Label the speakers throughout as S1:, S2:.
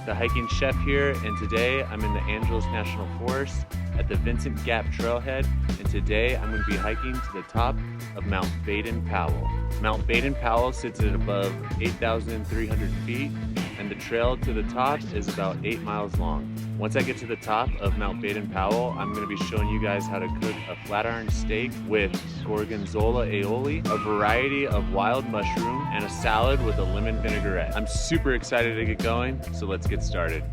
S1: The hiking chef here, and today I'm in the Angeles National Forest at the Vincent Gap Trailhead, and today I'm going to be hiking to the top of Mount Baden-Powell. Mount Baden-Powell sits at above 8,300 feet, and the trail to the top is about 8 miles long. Once I get to the top of Mount Baden-Powell, I'm going to be showing you guys how to cook a flat iron steak with gorgonzola aioli, a variety of wild mushroom, and a salad with a lemon vinaigrette. I'm super excited to get going, so let's get started.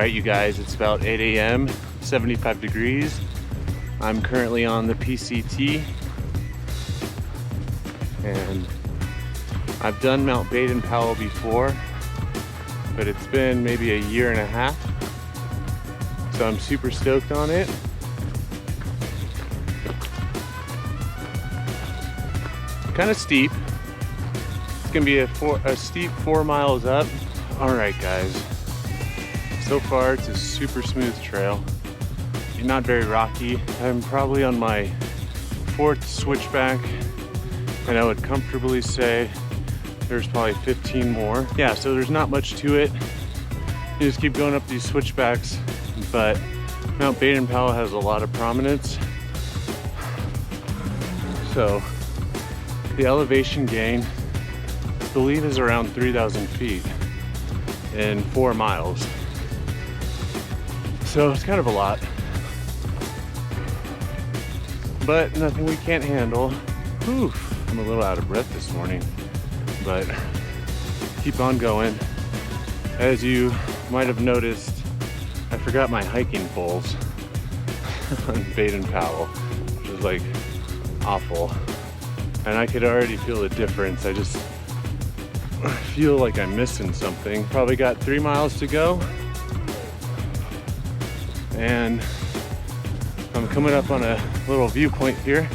S1: You guys, it's about 8 a.m., 75 degrees. I'm currently on the PCT, and I've done Mount Baden-Powell before, but it's been maybe a year and a half, so I'm super stoked on it. Kind of steep. It's gonna be a steep 4 miles up. All right, guys. So far, it's a super smooth trail. Not very rocky. I'm probably on my 4th switchback, and I would comfortably say there's probably 15 more. Yeah, so there's not much to it. You just keep going up these switchbacks, but Mount Baden-Powell has a lot of prominence. So the elevation gain, I believe, is around 3,000 feet in 4 miles. So it's kind of a lot, but nothing we can't handle. Whew, I'm a little out of breath this morning, but keep on going. As you might have noticed, I forgot my hiking poles on Baden-Powell, which was like awful. And I could already feel the difference. I just feel like I'm missing something. Probably got 3 miles to go. And I'm coming up on a little viewpoint here.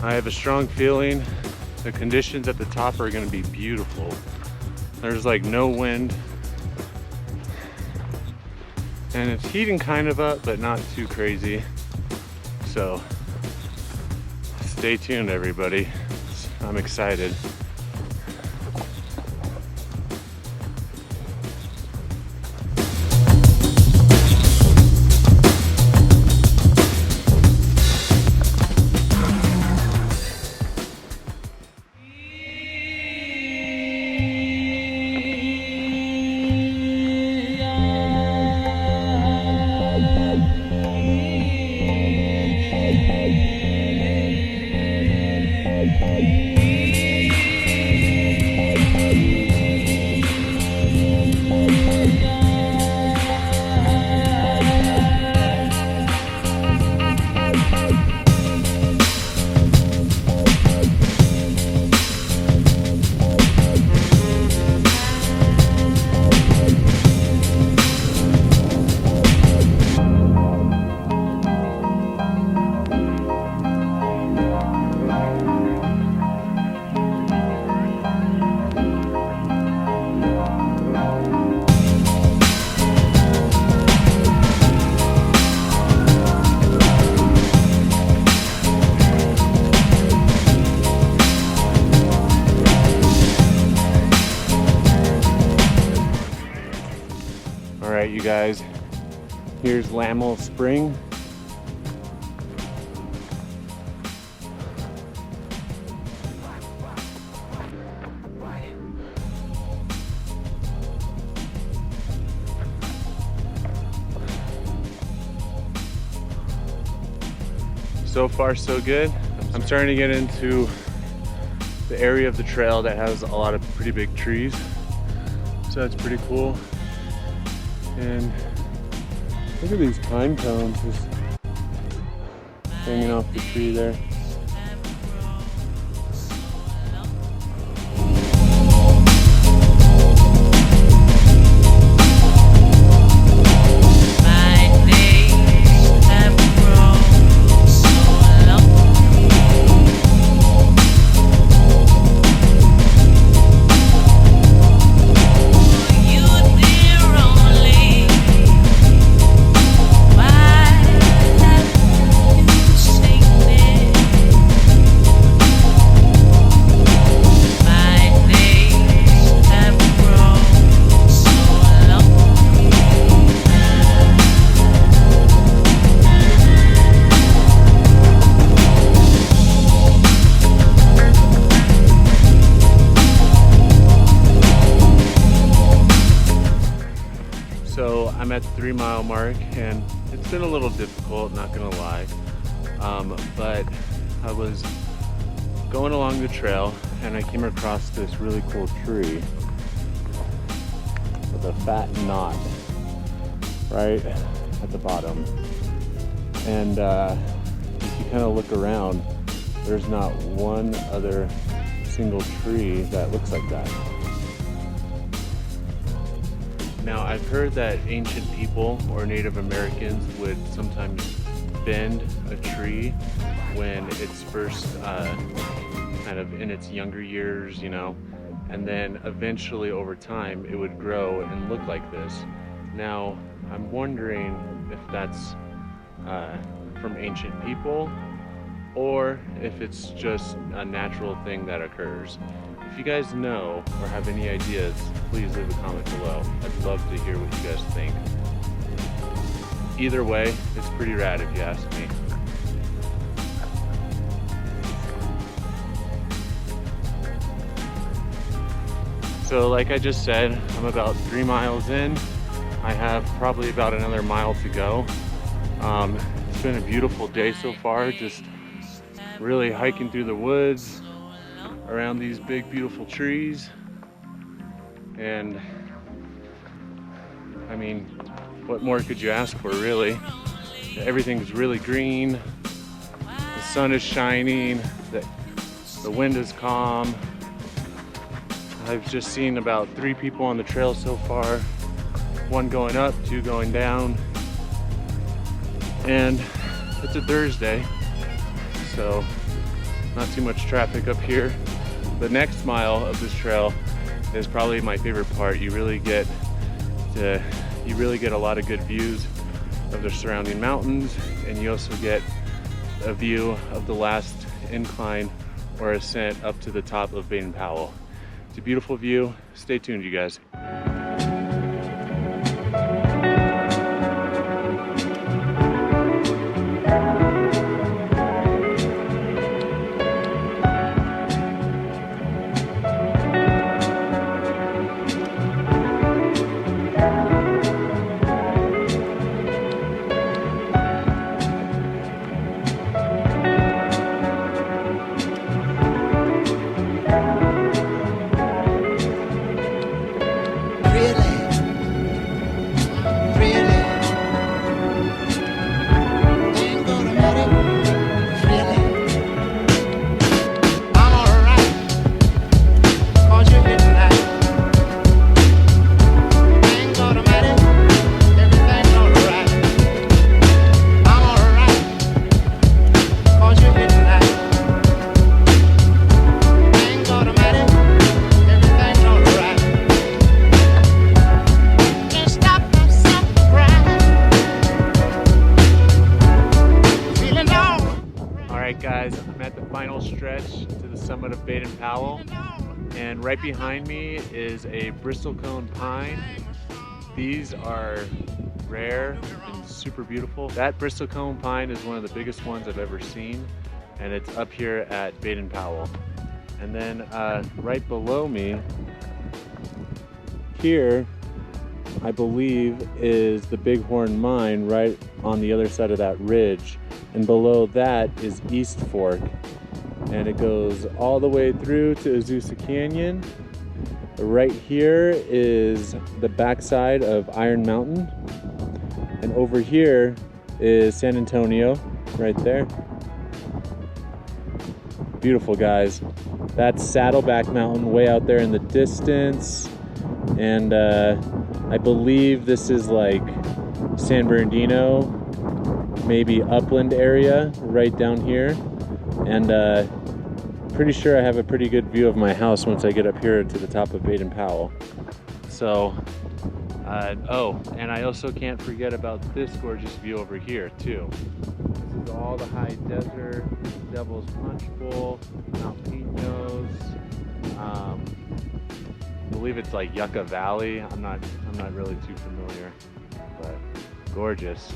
S1: I have a strong feeling the conditions at the top are going to be beautiful. There's like no wind, and it's heating kind of up, but not too crazy. So stay tuned, everybody. I'm excited. right, you guys, here's Lamel Spring. So far, so good. I'm starting to get into the area of the trail that has a lot of pretty big trees. So that's pretty cool. And look at these pine cones just hanging off the tree there. So I'm at the 3 mile mark and it's been a little difficult, not gonna lie. But I was going along the trail and I came across this really cool tree with a fat knot right at the bottom. And if you kind of look around, there's not one other single tree that looks like that. Now, I've heard that ancient people or Native Americans would sometimes bend a tree when it's first kind of in its younger years, you know, and then eventually over time it would grow and look like this. Now, I'm wondering if that's from ancient people or if it's just a natural thing that occurs. If you guys know or have any ideas, please leave a comment below. I'd love to hear what you guys think. Either way, it's pretty rad if you ask me. So like I just said, I'm about 3 miles in. I have probably about another mile to go. It's been a beautiful day so far, just really hiking through the woods, around these big beautiful trees. And I mean, what more could you ask for, really? Everything's really green, the sun is shining, the wind is calm. I've just seen about 3 people on the trail so far, 1 going up, 2 going down, and it's a Thursday, so not too much traffic up here. The next mile of this trail is probably my favorite part. You really get a lot of good views of the surrounding mountains, and you also get a view of the last incline or ascent up to the top of Baden-Powell. It's a beautiful view. Stay tuned, you guys. Guys, I'm at the final stretch to the summit of Baden-Powell, and right behind me is a bristlecone pine, These are rare and super beautiful. That bristlecone pine is one of the biggest ones I've ever seen, and it's up here at Baden-Powell. And then right below me here, I believe, is the Bighorn Mine right on the other side of that ridge. And below that is East Fork. And it goes all the way through to Azusa Canyon. Right here is the backside of Iron Mountain. And over here is San Antonio, right there. Beautiful, guys. That's Saddleback Mountain way out there in the distance. And I believe this is like San Bernardino, maybe upland area right down here. And pretty sure I have a pretty good view of my house once I get up here to the top of Baden-Powell. So, oh, and I also can't forget about this gorgeous view over here too. This is all the high desert, Devil's Punch Bowl, Mount Pinos. I believe it's like Yucca Valley. I'm not really too familiar, but gorgeous.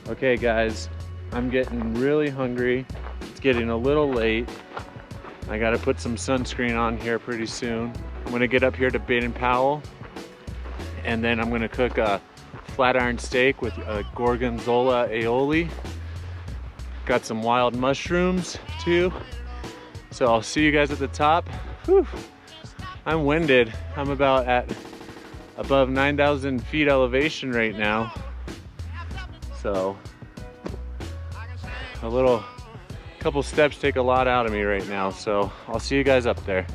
S1: Okay guys, I'm getting really hungry. It's getting a little late. I gotta put some sunscreen on here pretty soon. I'm gonna get up here to Baden-Powell, and then I'm gonna cook a flat iron steak with a gorgonzola aioli. Got some wild mushrooms too. So I'll see you guys at the top. Whew. I'm winded. I'm about at above 9,000 feet elevation right now. So couple steps take a lot out of me right now. So I'll see you guys up there.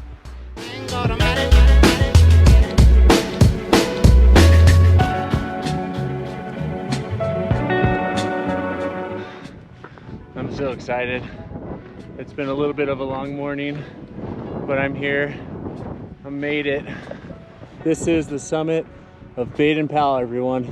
S1: I'm so excited. It's been a little bit of a long morning, but I'm here. I made it. This is the summit of Baden-Powell, everyone.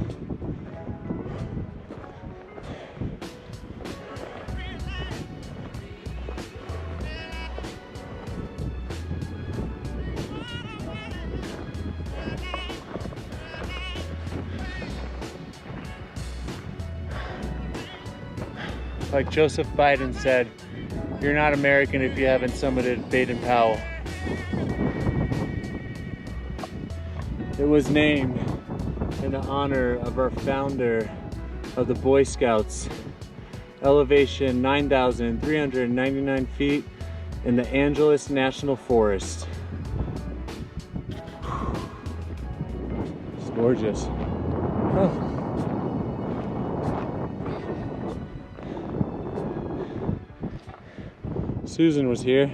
S1: Like Joseph Biden said, you're not American if you haven't summited Baden-Powell. It was named in honor of our founder of the Boy Scouts. Elevation 9,399 feet in the Angeles National Forest. It's gorgeous. Oh. Susan was here.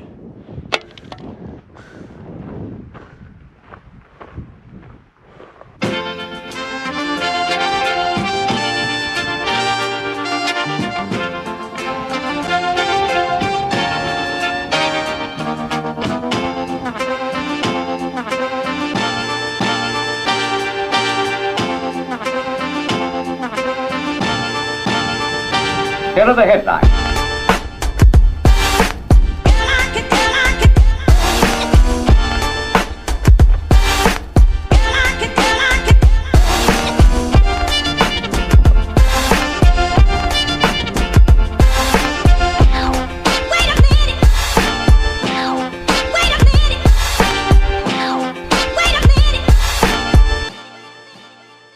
S2: Here are the headlines.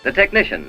S2: The technician.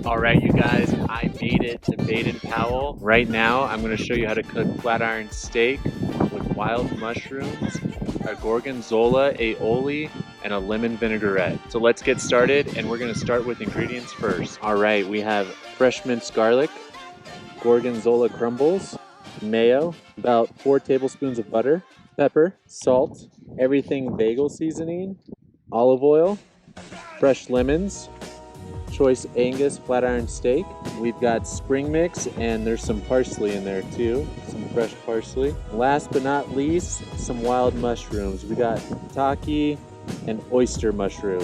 S1: Alright you guys, I made it to Baden-Powell. Right now I'm going to show you how to cook flat iron steak with wild mushrooms a gorgonzola aioli, and a lemon vinaigrette. So let's get started, and we're gonna start with ingredients first. All right, we have fresh minced garlic, gorgonzola crumbles, mayo, about 4 tablespoons of butter, pepper, salt, everything bagel seasoning, olive oil, fresh lemons, choice Angus flat iron steak. We've got spring mix, and there's some parsley in there too, some fresh parsley. Last but not least, some wild mushrooms. We got taki and oyster mushroom.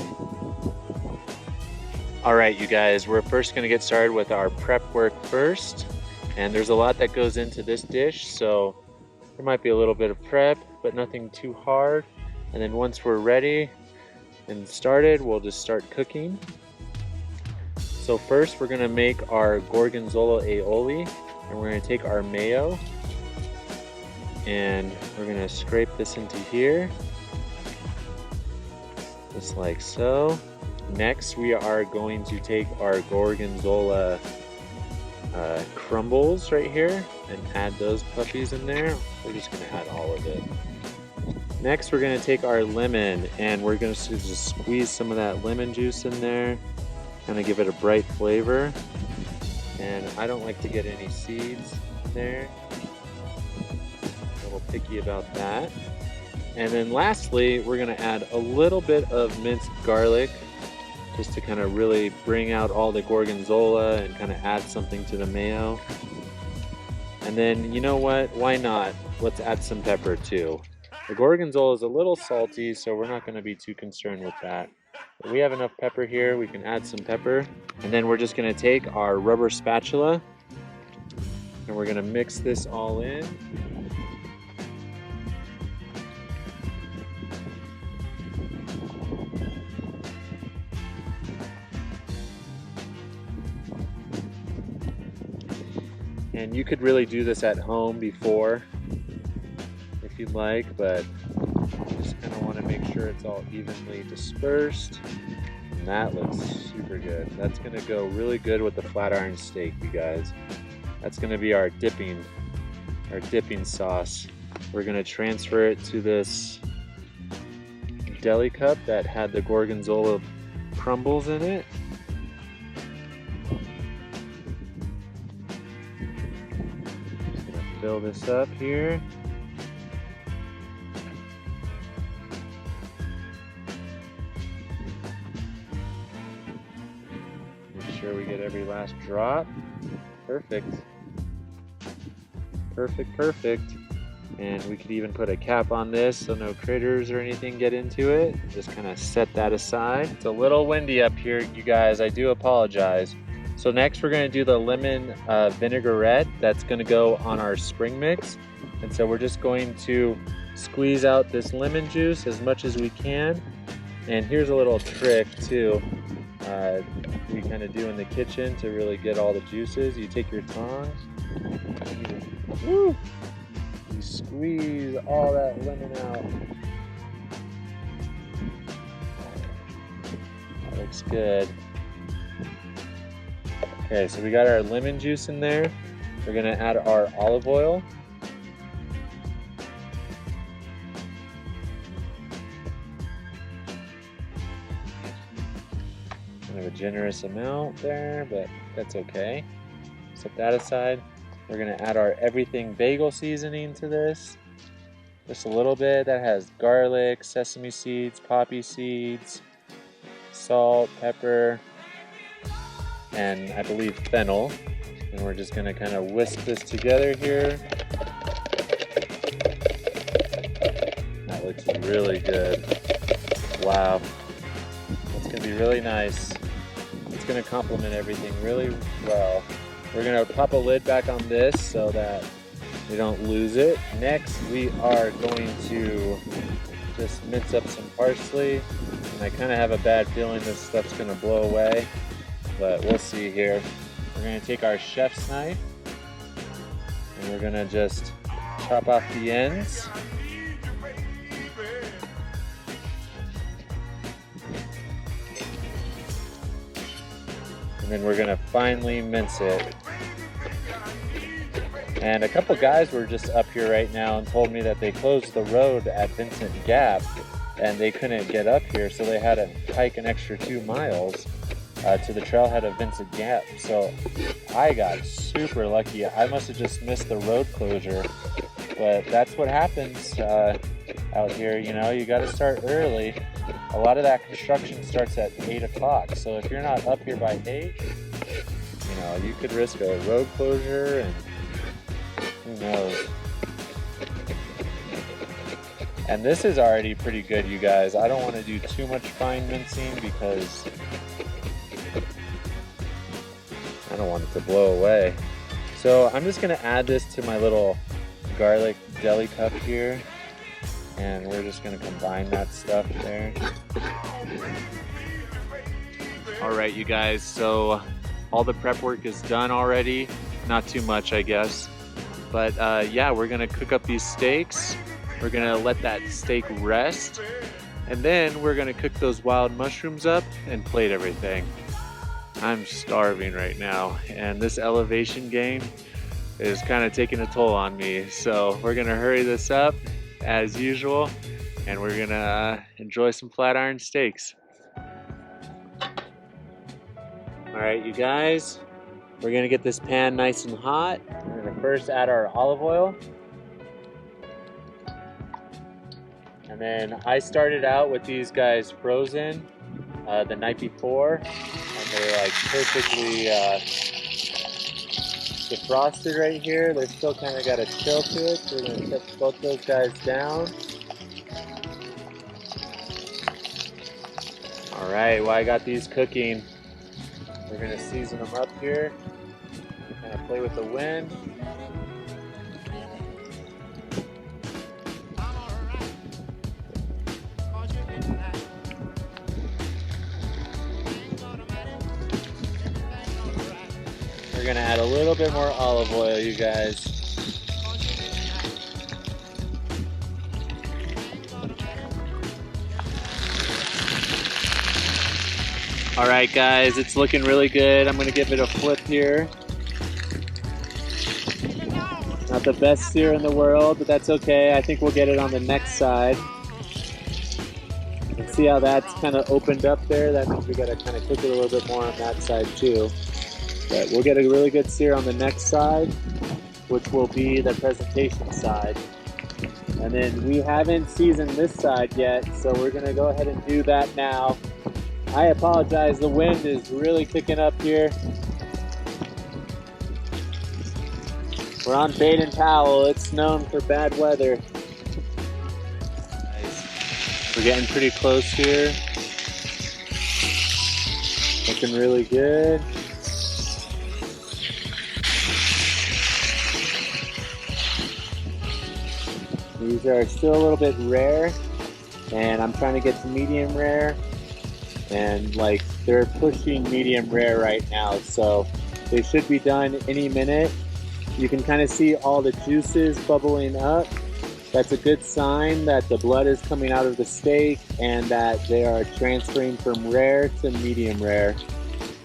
S1: All right, you guys, we're first gonna get started with our prep work first. And there's a lot that goes into this dish, so there might be a little bit of prep, but nothing too hard. And then once we're ready and started, we'll just start cooking. So first we're gonna make our gorgonzola aioli, and we're gonna take our mayo and we're gonna scrape this into here, just like so. Next we are going to take our gorgonzola crumbles right here and add those puppies in there. We're just gonna add all of it. Next we're gonna take our lemon, and we're gonna just squeeze some of that lemon juice in there, kind of give it a bright flavor. And I don't like to get any seeds in there. A little picky about that. And then lastly, we're gonna add a little bit of minced garlic, just to kind of really bring out all the gorgonzola and kind of add something to the mayo. And then, you know what, why not? Let's add some pepper too. The gorgonzola is a little salty, so we're not gonna be too concerned with that. But we have enough pepper here, we can add some pepper. And then we're just gonna take our rubber spatula and we're gonna mix this all in. And you could really do this at home before if you'd like, but you just kind of want to make sure it's all evenly dispersed. And that looks super good. That's going to go really good with the flat iron steak, you guys. That's going to be our dipping sauce. We're going to transfer it to this deli cup that had the gorgonzola crumbles in it. Fill this up here. Make sure we get every last drop. Perfect. Perfect, perfect. And we could even put a cap on this so no critters or anything get into it. Just kind of set that aside. It's a little windy up here, you guys. I do apologize. So next we're going to do the lemon vinaigrette that's going to go on our spring mix. And so we're just going to squeeze out this lemon juice as much as we can. And here's a little trick too, we kind of do in the kitchen to really get all the juices. You take your tongs, you squeeze all that lemon out. That looks good. Okay, so we got our lemon juice in there. We're gonna add our olive oil. Kind of a generous amount there, but that's okay. Set that aside. We're gonna add our everything bagel seasoning to this. Just a little bit. That has garlic, sesame seeds, poppy seeds, salt, pepper, and I believe fennel. And we're just gonna kind of whisk this together here. That looks really good. Wow. That's gonna be really nice. It's gonna complement everything really well. We're gonna pop a lid back on this so that we don't lose it. Next, we are going to just mince up some parsley. And I kind of have a bad feeling this stuff's gonna blow away, but we'll see here. We're gonna take our chef's knife and we're gonna just chop off the ends. And then we're gonna finely mince it. And a couple guys were just up here right now and told me that they closed the road at Vincent Gap and they couldn't get up here, so they had to hike an extra 2 miles to the trailhead of Vincent Gap. So I got super lucky. I must have just missed the road closure, but that's what happens out here. You know, you got to start early. A lot of that construction starts at 8 o'clock, so if you're not up here by 8, you know, you could risk a road closure, and who knows. And this is already pretty good, you guys. I don't want to do too much fine mincing because I don't want it to blow away. So I'm just going to add this to my little garlic deli cup here, and we're just going to combine that stuff there. All right, you guys, so all the prep work is done already. Not too much, I guess. But yeah, we're gonna cook up these steaks. We're gonna let that steak rest. And then we're gonna cook those wild mushrooms up and plate everything. I'm starving right now, and this elevation game is kind of taking a toll on me. So we're gonna hurry this up as usual, and we're gonna enjoy some flat iron steaks. All right, you guys, we're gonna get this pan nice and hot. We're gonna first add our olive oil. And then I started out with these guys frozen the night before, and they're like perfectly defrosted right here. They're still kind of got a chill to it, so we're gonna set both those guys down. All right, well, I got these cooking. We're gonna season them up here, kind of play with the wind. We're gonna add a little bit more olive oil, you guys. All right, guys, it's looking really good. I'm gonna give it a flip here. Not the best sear in the world, but that's okay. I think we'll get it on the next side. And see how that's kind of opened up there? That means we gotta kind of cook it a little bit more on that side too. But we'll get a really good sear on the next side, which will be the presentation side. And then we haven't seasoned this side yet, so we're gonna go ahead and do that now. I apologize, the wind is really picking up here. We're on Baden-Powell, it's known for bad weather. We're getting pretty close here. Looking really good. These are still a little bit rare, and I'm trying to get to medium rare. And like they're pushing medium rare right now, so they should be done any minute. You can kind of see all the juices bubbling up. That's a good sign that the blood is coming out of the steak and that they are transferring from rare to medium rare.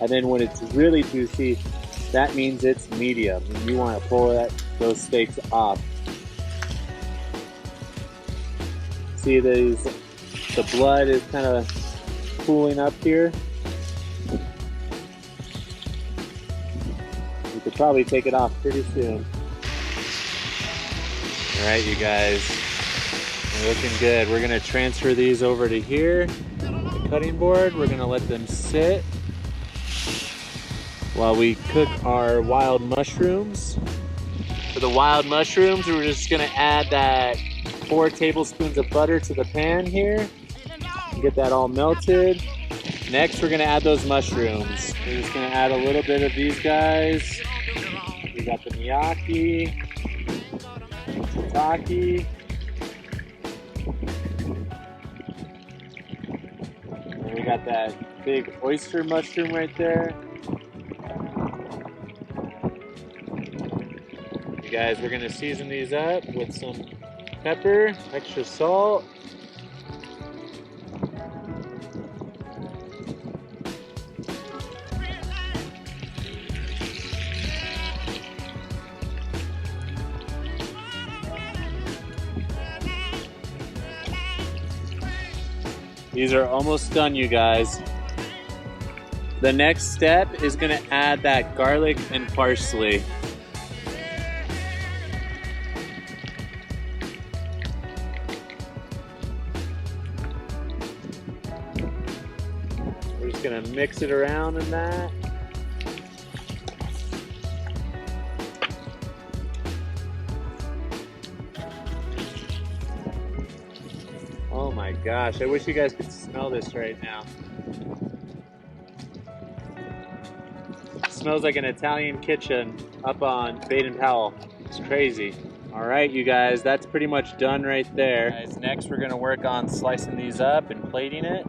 S1: And then when it's really juicy, that means it's medium, and you want to pull those steaks off. See the blood is kind of cooling up here. You could probably take it off pretty soon. All right, you guys, they're looking good. We're gonna transfer these over to here, the cutting board. We're gonna let them sit while we cook our wild mushrooms. For the wild mushrooms, we're just gonna add that 4 tablespoons of butter to the pan here. Get that all melted. Next, we're gonna add those mushrooms. We're just gonna add a little bit of these guys. We got the miyaki, shiitake, and we got that big oyster mushroom right there. You guys, we're gonna season these up with some pepper, extra salt. These are almost done, you guys. The next step is gonna add that garlic and parsley. We're just gonna mix it around in that. Oh my gosh, I wish you guys could smell this right now. It smells like an Italian kitchen up on Baden-Powell. It's crazy. All right, you guys, that's pretty much done right there. Guys, next we're gonna work on slicing these up and plating it.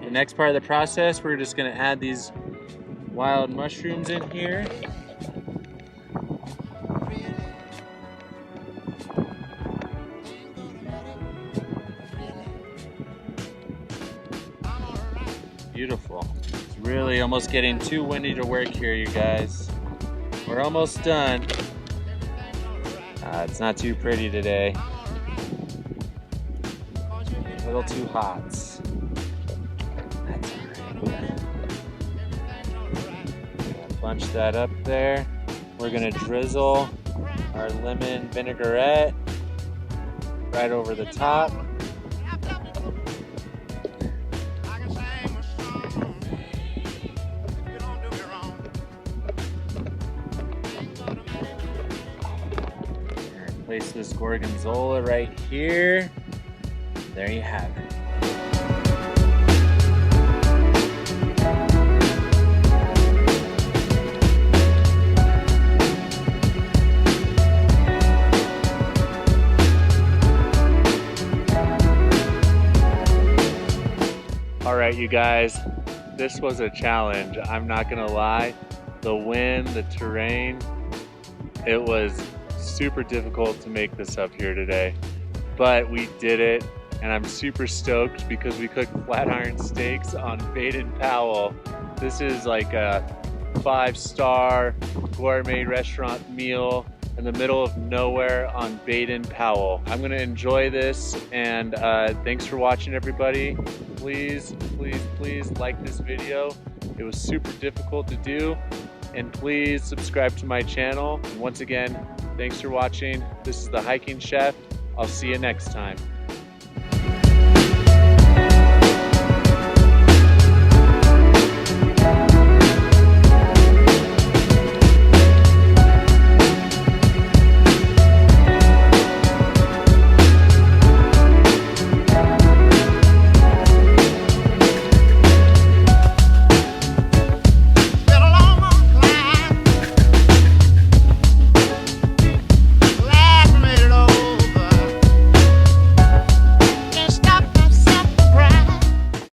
S1: The next part of the process, we're just gonna add these wild mushrooms in here. Beautiful. It's really almost getting too windy to work here, you guys. We're almost done. It's not too pretty today. A little too hot. That's alright. Bunch that up there. We're gonna drizzle our lemon vinaigrette right over the top. Place this gorgonzola right here. There you have it. All right, you guys, this was a challenge. I'm not gonna lie. The wind, the terrain, it was super difficult to make this up here today, but we did it, and I'm super stoked because we cooked flat iron steaks on Baden-Powell. This is like a 5-star gourmet restaurant meal in the middle of nowhere on Baden-Powell. I'm gonna enjoy this, and thanks for watching, everybody. Please, please, please like this video. It was super difficult to do, and please subscribe to my channel. And once again, thanks for watching. This is the Hiking Chef. I'll see you next time.